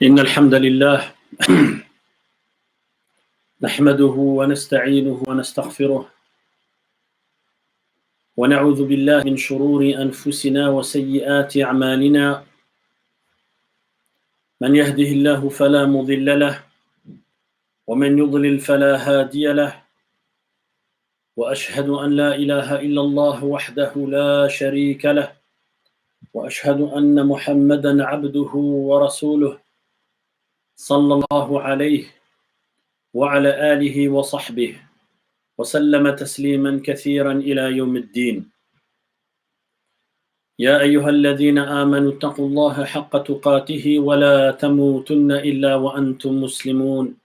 إن الحمد لله نحمده ونستعينه ونستغفره ونعوذ بالله من شرور أنفسنا وسيئات أعمالنا من يهده الله فلا مضل له ومن يضلل فلا هادي له وأشهد أن لا إله إلا الله وحده لا شريك له وأشهد أن محمدا عبده ورسوله صلى الله عليه وعلى آله وصحبه وسلم تسليما كثيرا إلى يوم الدين. يا أيها الذين آمنوا اتقوا الله حق تقاته ولا تموتن إلا وأنتم مسلمون.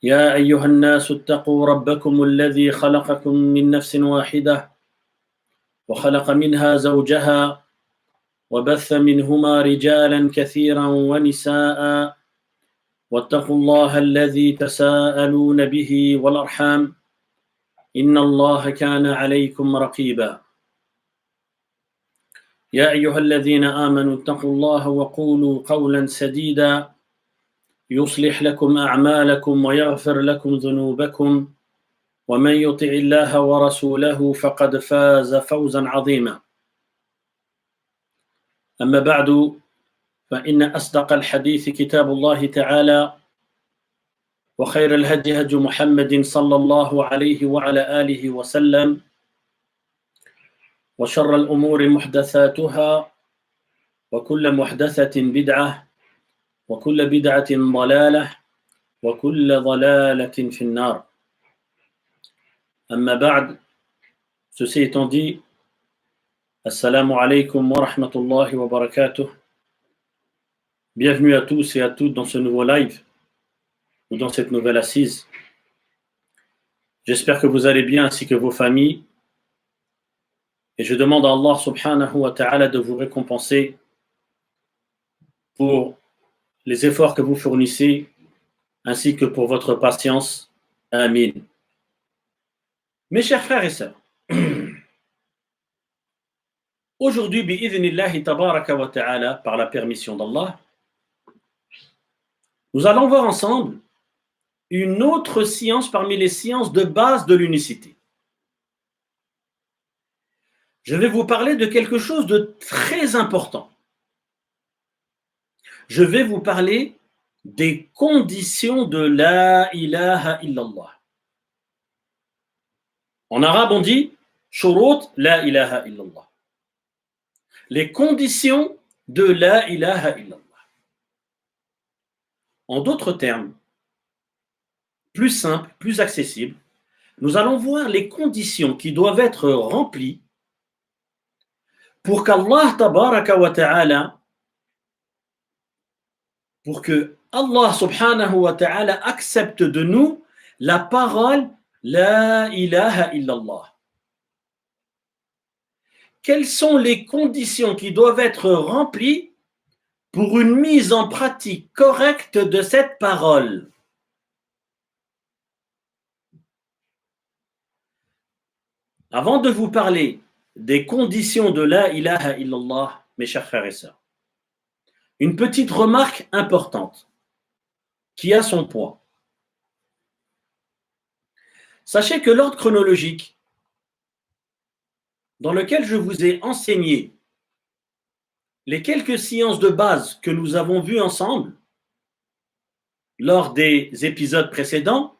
يا أيها الناس اتقوا ربكم الذي خلقكم من نفس واحدة وخلق منها زوجها وبث منهما رجالا كثيرا ونساء واتقوا الله الذي تساءلون به والأرحام إن الله كان عليكم رقيبا. يا أيها الذين آمنوا اتقوا الله وقولوا قولا سديدا يصلح لكم أعمالكم ويغفر لكم ذنوبكم ومن يطع الله ورسوله فقد فاز فوزا عظيما. أما بعد فإن أصدق الحديث كتاب الله تعالى وخير الهدي هدي محمد صلى الله عليه وعلى آله وسلم وشر الأمور محدثاتها وكل محدثة بدعة وكل بدعة ضلالة وكل ضلالة في النار. أما بعد, ceci étant dit, Assalamu alaikum wa rahmatullahi wa barakatuh. Bienvenue à tous et à toutes dans ce nouveau live ou dans cette nouvelle assise. J'espère que vous allez bien ainsi que vos familles. Et je demande à Allah subhanahu wa ta'ala de vous récompenser pour les efforts que vous fournissez ainsi que pour votre patience. Amin. Mes chers frères et sœurs, aujourd'hui, bi'idhnillahi tabaraka wa ta'ala, par la permission d'Allah, nous allons voir ensemble une autre science parmi les sciences de base de l'unicité. Je vais vous parler de quelque chose de très important. Je vais vous parler des conditions de la ilaha illallah. En arabe, on dit shurut la ilaha illallah. Les conditions de la ilaha illallah. En d'autres termes, plus simples, plus accessibles, nous allons voir les conditions qui doivent être remplies pour qu'Allah tabaraka wa ta'ala, pour que Allah subhanahu wa ta'ala accepte de nous la parole la ilaha illallah. Quelles sont les conditions qui doivent être remplies pour une mise en pratique correcte de cette parole? Avant de vous parler des conditions de la ilaha illallah, mes chers frères et sœurs, une petite remarque importante qui a son poids. Sachez que l'ordre chronologique dans lequel je vous ai enseigné les quelques sciences de base que nous avons vues ensemble lors des épisodes précédents,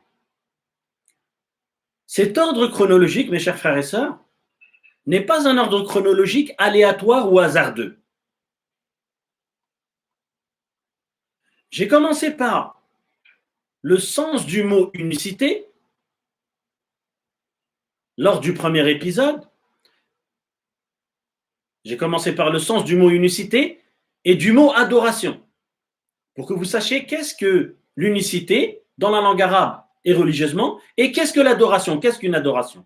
cet ordre chronologique, mes chers frères et sœurs, n'est pas un ordre chronologique aléatoire ou hasardeux. J'ai commencé par le sens du mot unicité lors du premier épisode. J'ai commencé par le sens du mot unicité et du mot adoration, pour que vous sachiez qu'est-ce que l'unicité dans la langue arabe et religieusement, et qu'est-ce que l'adoration, qu'est-ce qu'une adoration.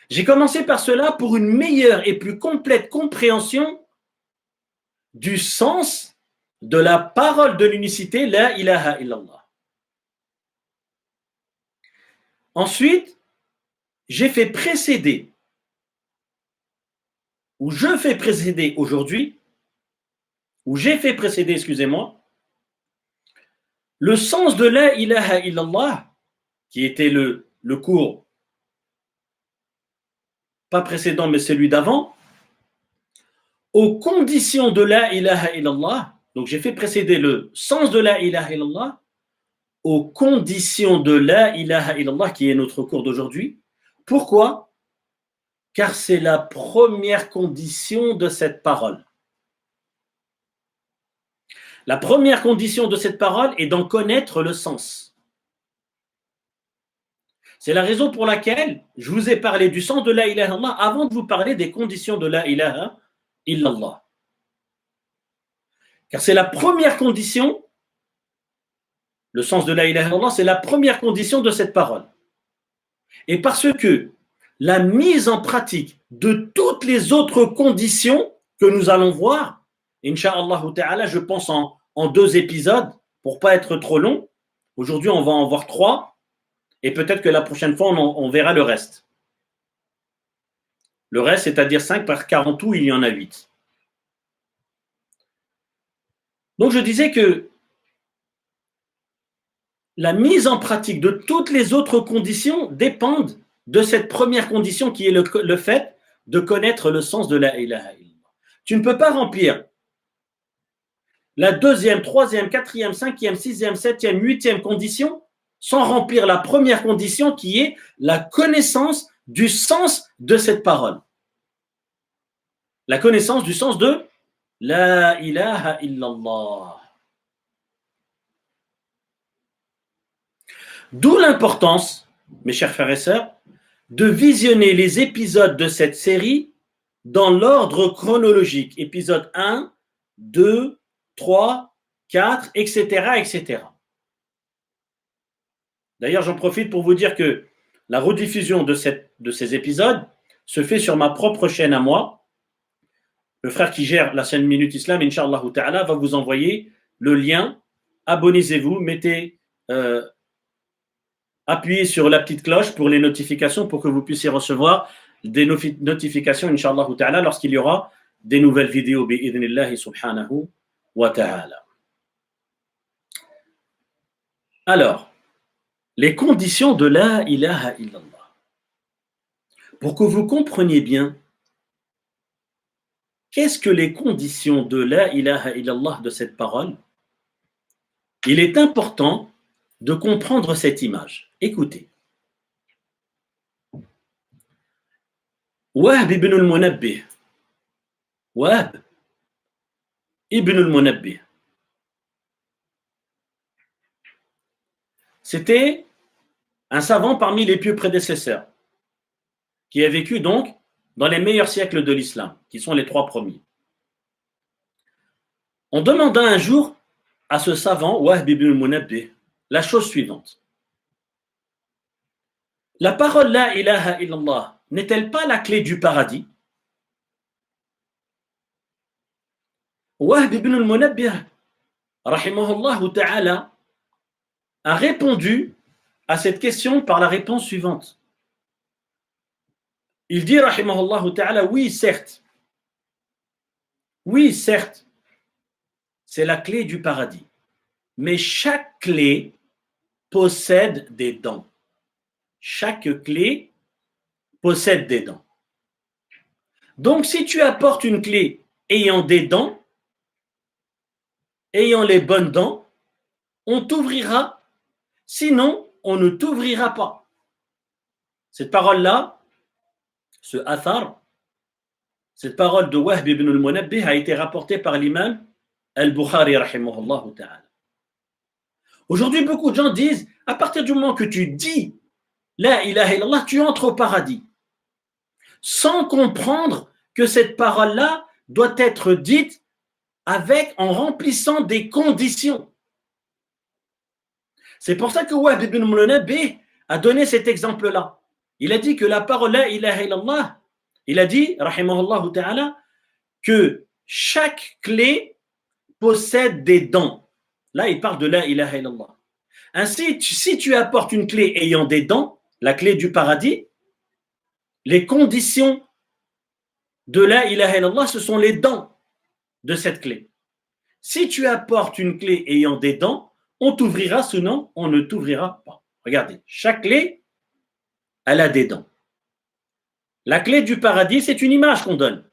J'ai commencé par cela pour une meilleure et plus complète compréhension du sens de la parole de l'unicité, la ilaha illallah. Ensuite, j'ai fait précéder, ou je fais précéder aujourd'hui, ou j'ai fait précéder, excusez-moi, le sens de la ilaha illallah, qui était le cours, pas précédent, mais celui d'avant, aux conditions de la ilaha illallah. Donc j'ai fait précéder le sens de la ilaha illallah aux conditions de la ilaha illallah, qui est notre cours d'aujourd'hui. Pourquoi? Car c'est la première condition de cette parole. La première condition de cette parole est d'en connaître le sens. C'est la raison pour laquelle je vous ai parlé du sens de la ilaha illallah avant de vous parler des conditions de la ilaha illallah. Car c'est la première condition, le sens de la ilaha illallah, c'est la première condition de cette parole. Et parce que la mise en pratique de toutes les autres conditions que nous allons voir, Inch'Allah ta'ala, je pense en 2 épisodes, pour ne pas être trop long. Aujourd'hui, on va en voir 3, et peut-être que la prochaine fois, on verra le reste. Le reste, c'est-à-dire 5 par 40 il y en a 8. Donc, je disais que la mise en pratique de toutes les autres conditions dépendent de cette première condition qui est le fait de connaître le sens de la ilaha illallah. Tu ne peux pas remplir la 2e, 3e, 4e, 5e, 6e, 7e, 8e condition sans remplir la première condition qui est la connaissance du sens de cette parole. La connaissance du sens de la ilaha illallah. D'où l'importance, mes chers frères et sœurs, de visionner les épisodes de cette série dans l'ordre chronologique. Épisode 1, 2, 3, 4, etc., etc. D'ailleurs, j'en profite pour vous dire que la rediffusion de ces épisodes se fait sur ma propre chaîne à moi. Le frère qui gère la chaîne Minute Islam, Inch'Allah ta'ala, va vous envoyer le lien. Abonnez-vous, appuyez sur la petite cloche pour les notifications pour que vous puissiez recevoir des notifications, Inch'Allah ta'ala, lorsqu'il y aura des nouvelles vidéos, bi'idhnillahi subhanahu wa ta'ala. Alors, les conditions de la ilaha illallah. Pour que vous compreniez bien, qu'est-ce que les conditions de la ilaha illallah de cette parole? Il est important de comprendre cette image. Écoutez. Wahb ibn al-Munabbih. Wahb ibn al-Munabbih. C'était un savant parmi les pieux prédécesseurs qui a vécu donc dans les meilleurs siècles de l'islam, qui sont les 3 premiers. On demanda un jour à ce savant, Wahb ibn al-Munabbih, la chose suivante. La parole la ilaha illallah n'est-elle pas la clé du paradis? Wahb ibn al-Munabbih, rahimahullah ta'ala, a répondu à cette question par la réponse suivante. Il dit, rahimahullah ta'ala, oui, certes, c'est la clé du paradis. Mais chaque clé possède des dents. Chaque clé possède des dents. Donc, si tu apportes une clé ayant des dents, ayant les bonnes dents, on t'ouvrira, sinon, on ne t'ouvrira pas. Cette parole-là, ce athar, cette parole de Wahb ibn al-Munabbih a été rapportée par l'imam al-Bukhari, rahimahullah ta'ala. Aujourd'hui, beaucoup de gens disent, à partir du moment que tu dis la ilaha illallah, tu entres au paradis. Sans comprendre que cette parole-là doit être dite en remplissant des conditions. C'est pour ça que Wahb ibn al-Munabbih a donné cet exemple-là. Il a dit que la parole la ilaha illallah, il a dit, rahimahullah ta'ala, que chaque clé possède des dents. Là, il parle de la ilaha illallah. Ainsi, si tu apportes une clé ayant des dents, la clé du paradis, les conditions de la ilaha illallah, ce sont les dents de cette clé. Si tu apportes une clé ayant des dents, on t'ouvrira, sinon on ne t'ouvrira pas. Regardez, chaque clé, elle a des dents. La clé du paradis, c'est une image qu'on donne.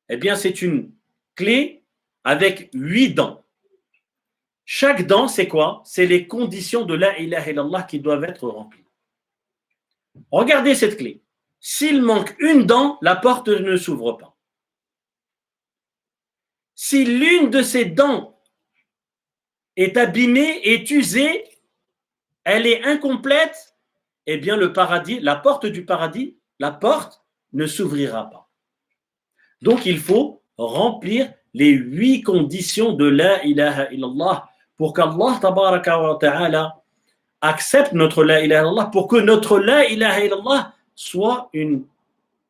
Eh bien, c'est une clé avec 8 dents. Chaque dent, c'est quoi? C'est les conditions de la ilaha illallah qui doivent être remplies. Regardez cette clé. S'il manque une dent, la porte ne s'ouvre pas. Si l'une de ces dents est abîmée, est usée, elle est incomplète, eh bien le paradis, la porte du paradis, la porte ne s'ouvrira pas. Donc il faut remplir les 8 conditions de la ilaha illallah pour qu'Allah tabaraka wa ta'ala accepte notre la ilaha illallah, pour que notre la ilaha illallah soit une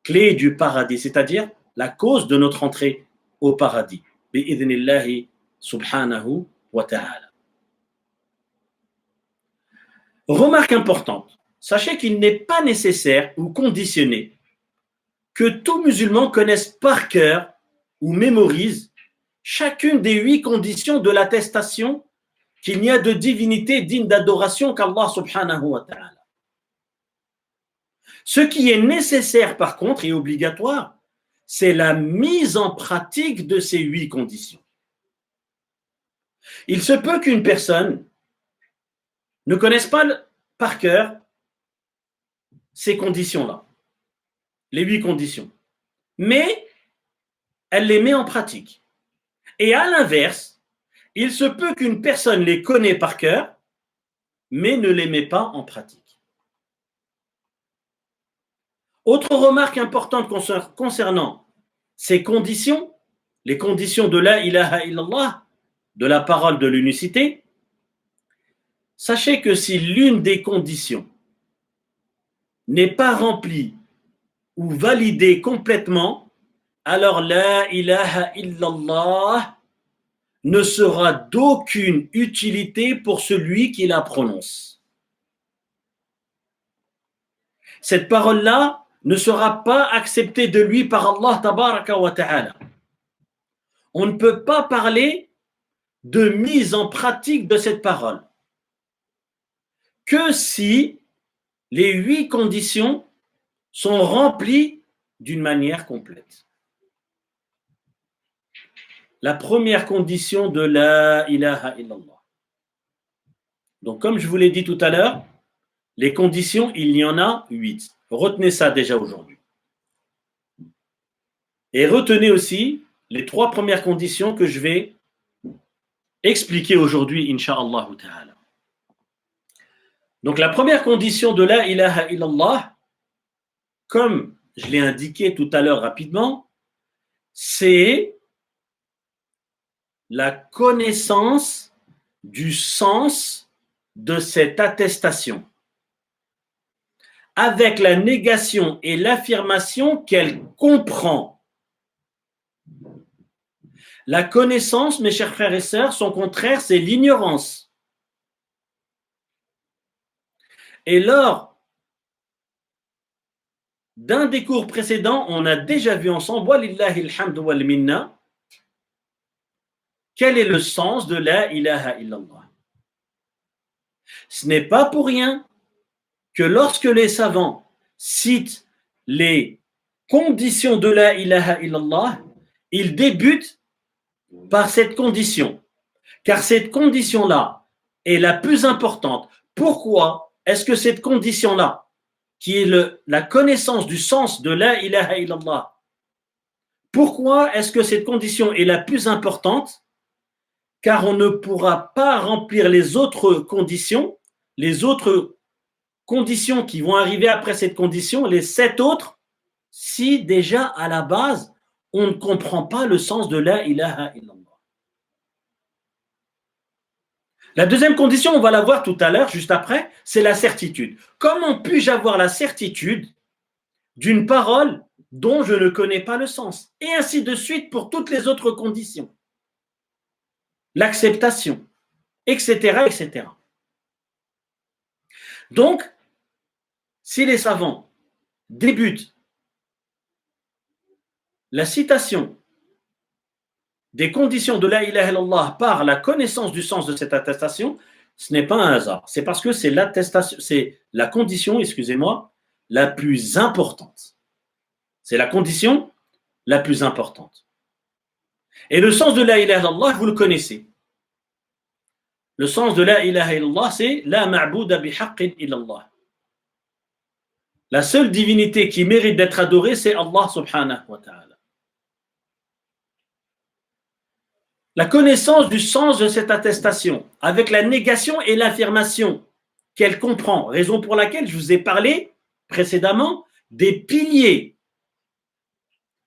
clé du paradis, c'est-à-dire la cause de notre entrée au paradis. Bi'idhnillahi subhanahu wa ta'ala. Remarque importante, sachez qu'il n'est pas nécessaire ou conditionné que tout musulman connaisse par cœur ou mémorise chacune des 8 conditions de l'attestation qu'il n'y a de divinité digne d'adoration qu'Allah subhanahu wa ta'ala. Ce qui est nécessaire par contre et obligatoire, c'est la mise en pratique de ces 8 conditions. Il se peut qu'une personne ne connaisse pas par cœur ces conditions-là, les 8 conditions, mais elle les met en pratique. Et à l'inverse, il se peut qu'une personne les connaît par cœur, mais ne les met pas en pratique. Autre remarque importante concernant ces conditions, les conditions de la ilaha illallah, de la parole de l'unicité, sachez que si l'une des conditions n'est pas remplie ou validée complètement, alors la ilaha illallah ne sera d'aucune utilité pour celui qui la prononce. Cette parole-là ne sera pas acceptée de lui par Allah tabaraka wa ta'ala. On ne peut pas parler de mise en pratique de cette parole que si les 8 conditions sont remplies d'une manière complète. La première condition de la ilaha illallah. Donc, comme je vous l'ai dit tout à l'heure, les conditions, il y en a 8. Retenez ça déjà aujourd'hui. Et retenez aussi les 3 premières conditions que je vais expliquer aujourd'hui, incha'Allah ta'ala. Donc, la première condition de la ilaha illallah, comme je l'ai indiqué tout à l'heure rapidement, c'est la connaissance du sens de cette attestation, avec la négation et l'affirmation qu'elle comprend. La connaissance, mes chers frères et sœurs, son contraire, c'est l'ignorance. Et lors d'un des cours précédents, on a déjà vu ensemble, walillahi alhamdu wal minna, quel est le sens de la ilaha illallah. Ce n'est pas pour rien que lorsque les savants citent les conditions de la ilaha illallah, ils débutent par cette condition. Car cette condition-là est la plus importante. Pourquoi est-ce que cette condition-là, qui est la connaissance du sens de la ilaha illallah, pourquoi est-ce que cette condition est la plus importante? Car on ne pourra pas remplir les autres conditions qui vont arriver après cette condition, les 7 autres, si déjà à la base, on ne comprend pas le sens de la ilaha illallah. La deuxième condition, on va la voir tout à l'heure, juste après, c'est la certitude. Comment puis-je avoir la certitude d'une parole dont je ne connais pas le sens? Et ainsi de suite pour toutes les autres conditions. L'acceptation, etc., etc. Donc, si les savants débutent la citation des conditions de la ilaha illallah par la connaissance du sens de cette attestation, ce n'est pas un hasard. C'est parce que c'est l'attestation, c'est la condition, excusez-moi, la plus importante. C'est la condition la plus importante. Et le sens de la ilaha illallah, vous le connaissez. Le sens de la ilaha illallah, c'est la ma'bouda bihaqqin illallah. La seule divinité qui mérite d'être adorée, c'est Allah subhanahu wa ta'ala. La connaissance du sens de cette attestation, avec la négation et l'affirmation qu'elle comprend, raison pour laquelle je vous ai parlé précédemment des piliers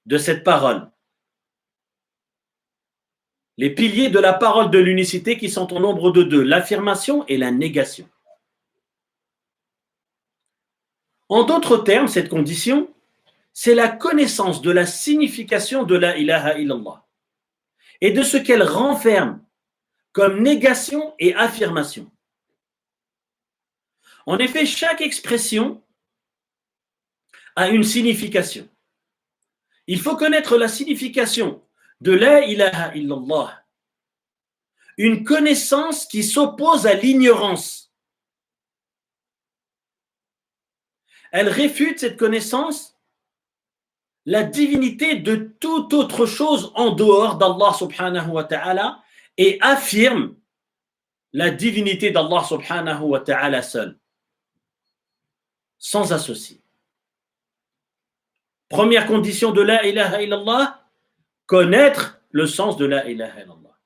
de cette parole. Les piliers de la parole de l'unicité qui sont au nombre de deux, l'affirmation et la négation. En d'autres termes, cette condition, c'est la connaissance de la signification de la ilaha illallah et de ce qu'elle renferme comme négation et affirmation. En effet, chaque expression a une signification. Il faut connaître la signification de la ilaha illallah, une connaissance qui s'oppose à l'ignorance. Elle réfute, cette connaissance, la divinité de toute autre chose en dehors d'Allah subhanahu wa ta'ala et affirme la divinité d'Allah subhanahu wa ta'ala seul, sans associé. Première condition de la ilaha illallah, connaître le sens de la ilaha illallah.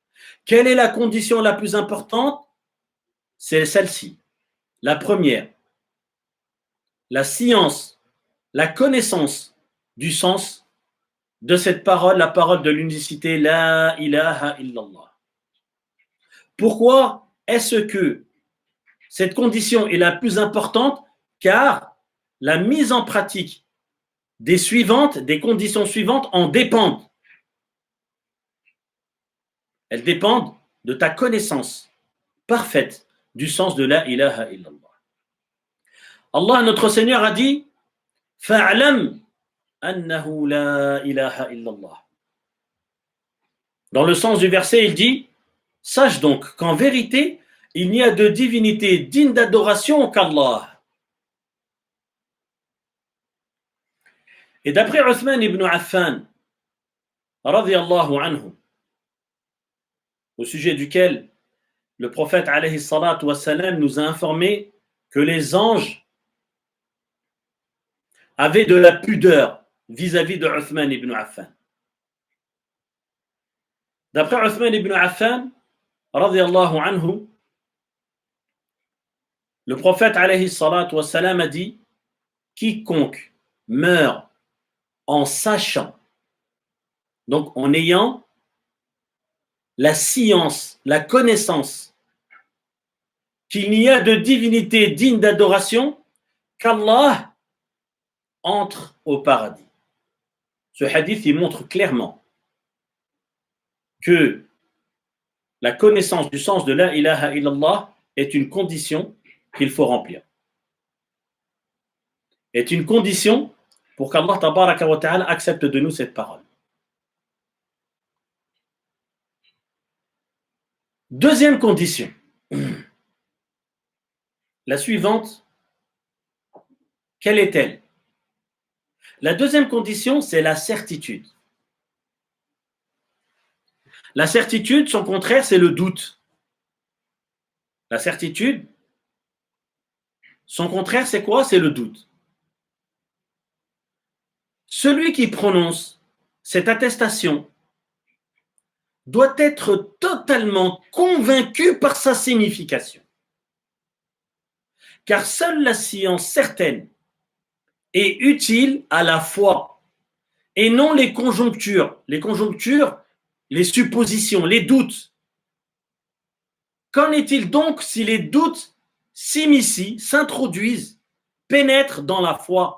Quelle est la condition la plus importante? C'est celle-ci. La première, la science, la connaissance du sens de cette parole, la parole de l'unicité, la ilaha illallah. Pourquoi est-ce que cette condition est la plus importante? Car la mise en pratique des conditions suivantes en dépendent. Elles dépendent de ta connaissance parfaite du sens de la ilaha illallah. Allah, notre Seigneur, a dit Fa'alam annahu la ilaha illallah. Dans le sens du verset, il dit sache donc qu'en vérité, il n'y a de divinité digne d'adoration qu'Allah. Et d'après Uthman ibn Affan, radiyallahu anhu, au sujet duquel le prophète alayhi salatu wassalam nous a informé que les anges avaient de la pudeur vis-à-vis de Uthman ibn Affan. D'après Uthman ibn Affan, radiyallahu anhu, le prophète alayhi salatu wassalam a dit quiconque meurt en sachant, donc en ayant la science, la connaissance qu'il n'y a de divinité digne d'adoration qu'Allah, entre au paradis. Ce hadith, il montre clairement que la connaissance du sens de la ilaha illallah est une condition qu'il faut remplir. Est une condition pour qu'Allah tabaraka wa ta'ala accepte de nous cette parole. Deuxième condition. La suivante, quelle est-elle? La deuxième condition, c'est la certitude. La certitude, son contraire, c'est le doute. La certitude, son contraire, c'est quoi? C'est le doute. Celui qui prononce cette attestation doit être totalement convaincu par sa signification. Car seule la science certaine est utile à la foi et non les conjonctures. Les conjonctures, les suppositions, les doutes. Qu'en est-il donc si les doutes s'immiscent, s'introduisent, pénètrent dans la foi?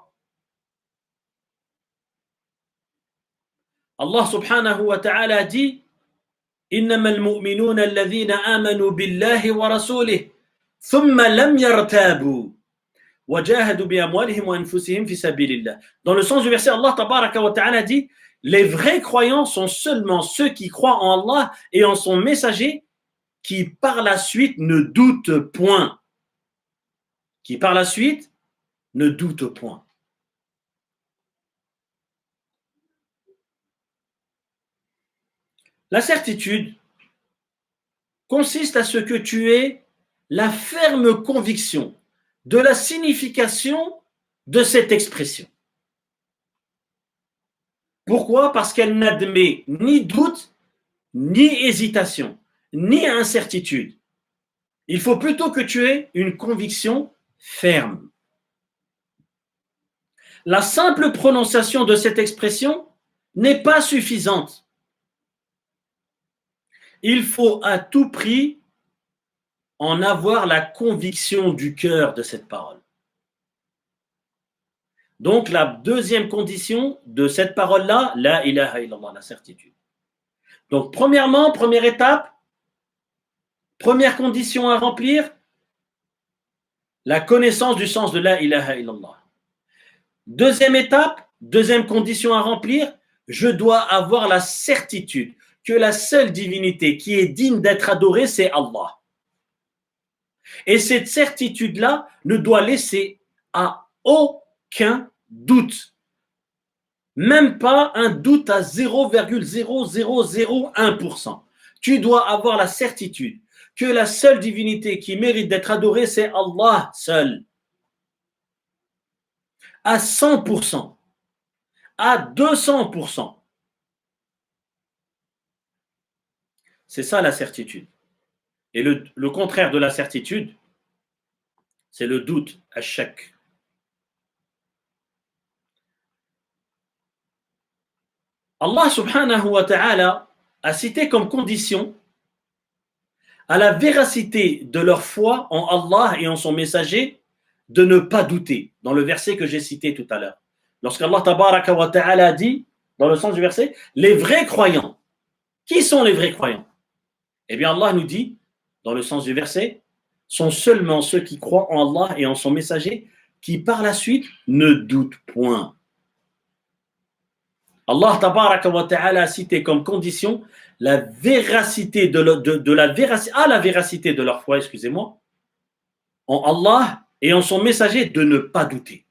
Allah subhanahu wa ta'ala dit إنما المؤمنون الذين آمنوا بالله ورسوله ثم لم يرتابوا وجاهدوا بأموالهم وأنفسهم في سبيل الله. Dans le sens du verset, Allah tabaraka wa ta'ala dit Les vrais croyants sont seulement ceux qui croient en Allah et en son messager, qui par la suite ne doutent point. Qui par la suite ne doutent point. La certitude consiste à ce que tu aies la ferme conviction de la signification de cette expression. Pourquoi? Parce qu'elle n'admet ni doute, ni hésitation, ni incertitude. Il faut plutôt que tu aies une conviction ferme. La simple prononciation de cette expression n'est pas suffisante. Il faut à tout prix en avoir la conviction du cœur de cette parole. Donc la deuxième condition de cette parole-là, la ilaha illallah, la certitude. Donc premièrement, première étape, première condition à remplir, la connaissance du sens de la ilaha illallah. Deuxième étape, deuxième condition à remplir, je dois avoir la certitude que la seule divinité qui est digne d'être adorée, c'est Allah. Et cette certitude-là ne doit laisser à aucun doute. Même pas un doute à 0,0001%. Tu dois avoir la certitude que la seule divinité qui mérite d'être adorée, c'est Allah seul. À 100%, à 200%. C'est ça la certitude. Et le contraire de la certitude, c'est le doute, à chaque. Allah subhanahu wa ta'ala a cité comme condition à la véracité de leur foi en Allah et en son messager de ne pas douter, dans le verset que j'ai cité tout à l'heure. Lorsqu'Allah tabaraka wa ta'ala a dit, dans le sens du verset, les vrais croyants. Qui sont les vrais croyants? Eh bien Allah nous dit, dans le sens du verset, sont seulement ceux qui croient en Allah et en son messager, qui par la suite ne doutent point. Allah tabaraka wa ta'ala a cité comme condition la véracité la véracité de leur foi, excusez-moi, en Allah et en son messager de ne pas douter.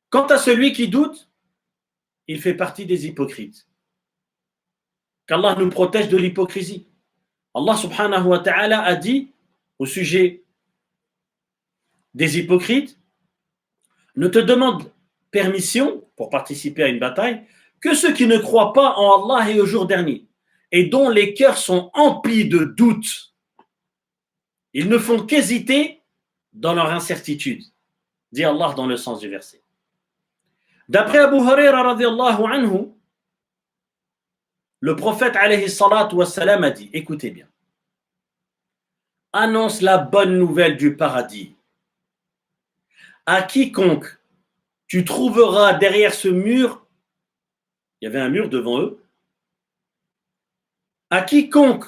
Quant à celui qui doute, il fait partie des hypocrites. Qu'Allah nous protège de l'hypocrisie. Allah subhanahu wa ta'ala a dit au sujet des hypocrites, ne te demande permission pour participer à une bataille que ceux qui ne croient pas en Allah et au jour dernier et dont les cœurs sont emplis de doutes. Ils ne font qu'hésiter dans leur incertitude, dit Allah dans le sens du verset. D'après Abu Huraira radiyallahu anhu, le prophète alayhi salatu wassalam a dit, écoutez bien, annonce la bonne nouvelle du paradis à quiconque tu trouveras derrière ce mur, il y avait un mur devant eux, à quiconque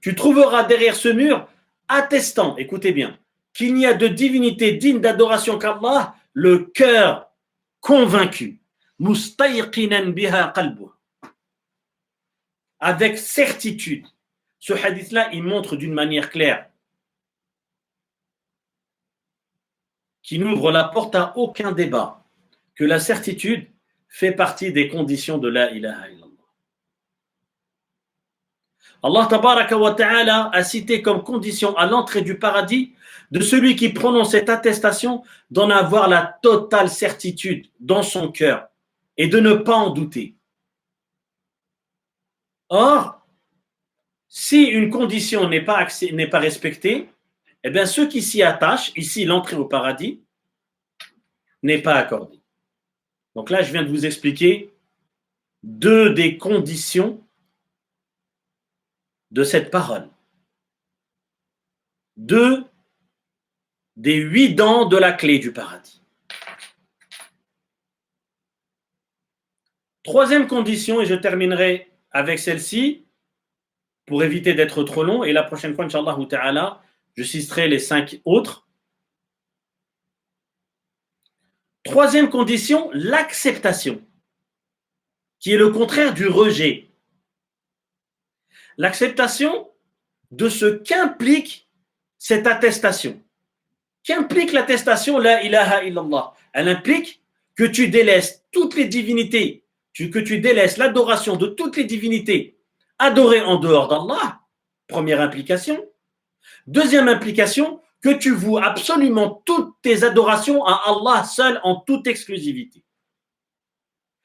tu trouveras derrière ce mur, attestant, écoutez bien, qu'il n'y a de divinité digne d'adoration qu'Allah, le cœur convaincu, mustayqinan biha qalbuh, avec certitude. Ce hadith-là, il montre d'une manière claire qui n'ouvre la porte à aucun débat que la certitude fait partie des conditions de la ilaha illallah. Allah tabaraka wa ta'ala a cité comme condition à l'entrée du paradis de celui qui prononce cette attestation d'en avoir la totale certitude dans son cœur et de ne pas en douter. Or, si une condition n'est pas respectée, eh bien ceux qui s'y attachent, ici l'entrée au paradis, n'est pas accordée. Donc là, je viens de vous expliquer deux des conditions de cette parole. Deux des 8 dents de la clé du paradis. Troisième condition, et je terminerai avec celle-ci, pour éviter d'être trop long, et la prochaine fois, Inch'Allah ta'ala, je citerai les 5 autres. Troisième condition, l'acceptation. qui est le contraire du rejet. L'acceptation de ce qu'implique cette attestation. Qu'implique l'attestation la ilaha illallah? Elle implique que tu délaisses toutes les divinités, que tu délaisses l'adoration de toutes les divinités adorées en dehors d'Allah. Première implication. Deuxième implication, que tu voues absolument toutes tes adorations à Allah seul en toute exclusivité.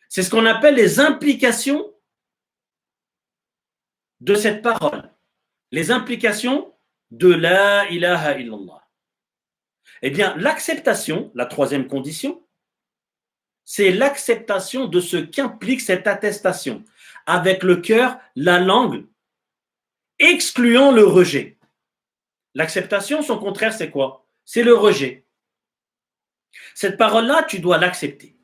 C'est ce qu'on appelle les implications de cette parole. Les implications de la ilaha illallah. Eh bien, l'acceptation, la troisième condition, c'est l'acceptation de ce qu'implique cette attestation, avec le cœur, la langue, excluant le rejet. L'acceptation, son contraire, c'est quoi? C'est le rejet. Cette parole-là, tu dois l'accepter.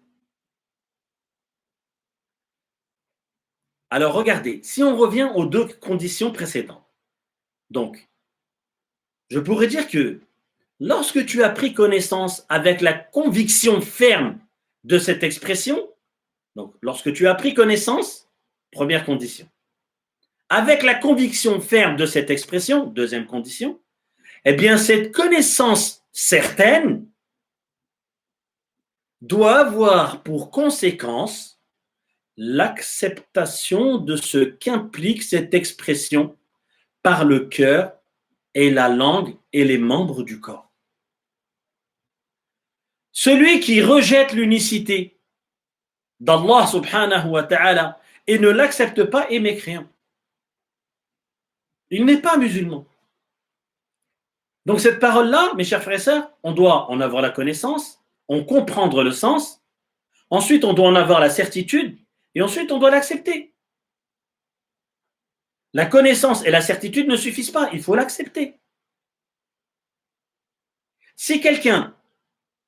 Alors, regardez, si on revient aux deux conditions précédentes. Donc, je pourrais dire que lorsque tu as pris connaissance avec la conviction ferme de cette expression, donc lorsque tu as pris connaissance, première condition, avec la conviction ferme de cette expression, deuxième condition, eh bien cette connaissance certaine doit avoir pour conséquence l'acceptation de ce qu'implique cette expression par le cœur et la langue et les membres du corps. Celui qui rejette l'unicité d'Allah subhanahu wa ta'ala et ne l'accepte pas est mécréant. Il n'est pas musulman. Donc cette parole-là, mes chers frères et sœurs, on doit en avoir la connaissance, en comprendre le sens, ensuite on doit en avoir la certitude, et ensuite on doit l'accepter. La connaissance et la certitude ne suffisent pas, il faut l'accepter. Si quelqu'un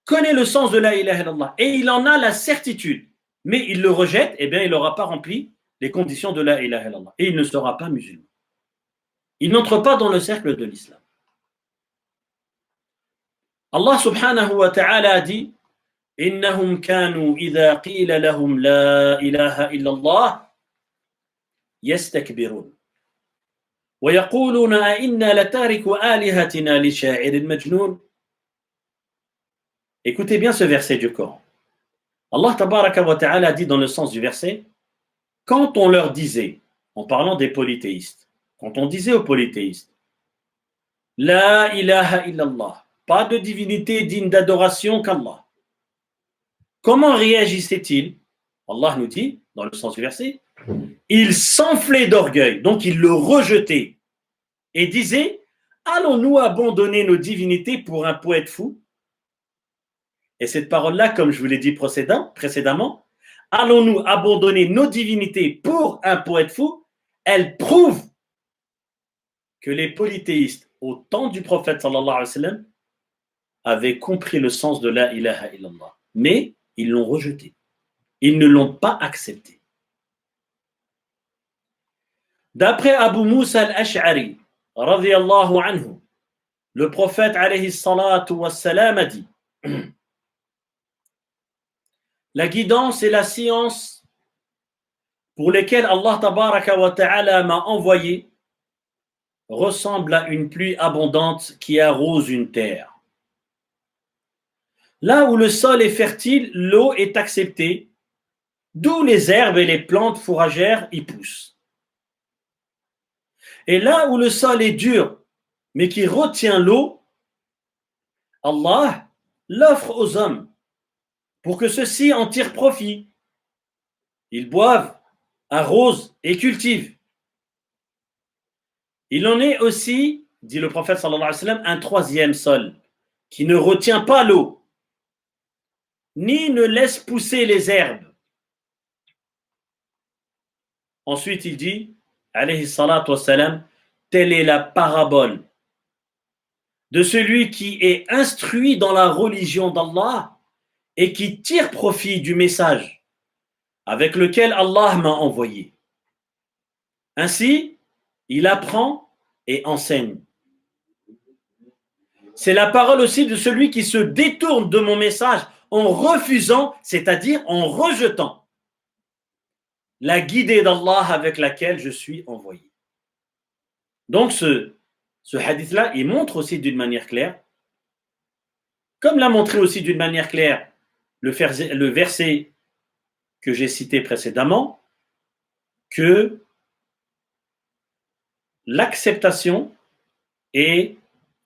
connaît le sens de la ilaha illallah et il en a la certitude, mais il le rejette, eh bien il n'aura pas rempli les conditions de la ilaha illallah et il ne sera pas musulman. Il n'entre pas dans le cercle de l'islam. Allah subhanahu wa ta'ala a dit إنهم كانوا إذا قيل لهم لا إله إلا الله يستكبرون ويقولون أئنا لتارك آلهتنا لشاعر مجنون. Écoutez bien ce verset du Coran. Allah tabaraka wa ta'ala dit dans le sens du verset, quand on leur disait, en parlant des polythéistes, quand on disait aux polythéistes, La ilaha illallah, pas de divinité digne d'adoration qu'Allah. Comment réagissait-il? Allah nous dit, dans le sens du verset, il s'enflait d'orgueil, donc il le rejetait et disait, allons-nous abandonner nos divinités pour un poète fou? Et cette parole-là, comme je vous l'ai dit précédemment, allons-nous abandonner nos divinités pour un poète fou? Elle prouve que les polythéistes, au temps du prophète sallallahu alayhi wa sallam, avaient compris le sens de la ilaha illallah. Mais ils l'ont rejeté. Ils ne l'ont pas accepté. D'après Abu Musa al-Ash'ari, radiyallahu anhu, le prophète alayhi salatu wassalam a dit la guidance et la science pour lesquelles Allah tabaraka wa ta'ala m'a envoyé ressemblent à une pluie abondante qui arrose une terre. Là où le sol est fertile, l'eau est acceptée, d'où les herbes et les plantes fourragères y poussent. Et là où le sol est dur, mais qui retient l'eau, Allah l'offre aux hommes pour que ceux-ci en tirent profit. Ils boivent, arrosent et cultivent. Il en est aussi, dit le prophète sallallahu alayhi wa sallam, un troisième sol qui ne retient pas l'eau, ni ne laisse pousser les herbes. Ensuite, il dit, alayhi salatu wassalam, telle est la parabole de celui qui est instruit dans la religion d'Allah et qui tire profit du message avec lequel Allah m'a envoyé. Ainsi, il apprend et enseigne. C'est la parole aussi de celui qui se détourne de mon message en refusant, c'est-à-dire en rejetant la guidée d'Allah avec laquelle je suis envoyé. Donc ce hadith-là, il montre aussi d'une manière claire, comme l'a montré aussi d'une manière claire le verset que j'ai cité précédemment, que l'acceptation est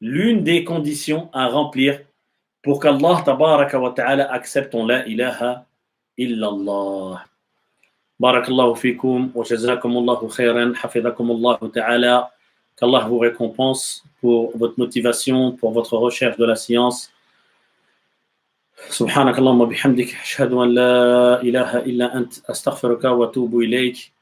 l'une des conditions à remplir pour qu'Allah tabaraka wa ta'ala accepte ton la ilaha illallah. Barakallahu fikum wa jazakumullahu khairan, hafizakumullahu ta'ala. Qu'Allah vous récompense pour votre motivation, pour votre recherche de la science. سبحانك اللهم وبحمدك أشهد أن لا إله إلا أنت أستغفرك وأتوب إليك